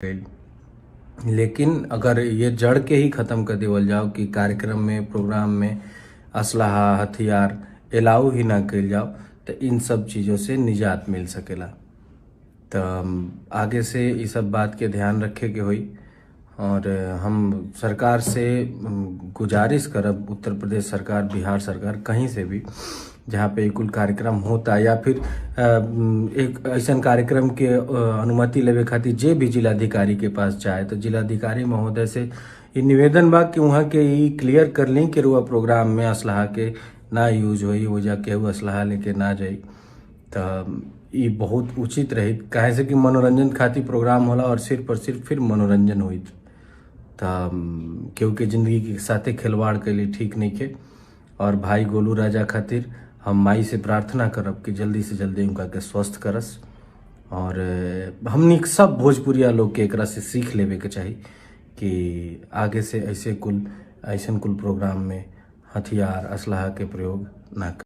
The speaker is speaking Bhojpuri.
गई। लेकिन अगर ये जड़ के ही ख़त्म कर देवल जाओ कि कार्यक्रम में प्रोग्राम में असलहा हथियार अलाउ ही ना कल जाओ तो इन सब चीज़ों से निजात मिल सकेला। तो आगे से ये सब बात के ध्यान रखे के होई और हम सरकार से गुजारिश करब, उत्तर प्रदेश सरकार, बिहार सरकार, कहीं से भी जहाँ पे कुल कार्यक्रम होता या फिर एक ऐसा कार्यक्रम के अनुमति लेवे खातिर जे भी जिलाधिकारी के पास जाए तो जिलाधिकारी महोदय से ये निवेदन बा कि वहाँ के ये क्लियर कर ली कि रुआ प्रोग्राम में असलहा के ना यूज होई, वो जाके वो असलहा लेके ना जाई। तो ये बहुत उचित रही, काहे से कि मनोरंजन खातिर प्रोग्राम होला और सिर्फ फिर मनोरंजन हुई। तो क्योंकि ज़िंदगी के साथे खिलवाड़ के लिए ठीक नहीं के। और भाई गोलू राजा खातिर हम माई से प्रार्थना करब कि जल्दी से जल्दी उनका के स्वस्थ करस। और हमनी सब भोजपुरिया लोग के एकरा से सीख लेवे के चाहिए कि आगे से ऐसे कुल प्रोग्राम में हथियार असलहा के प्रयोग ना कर।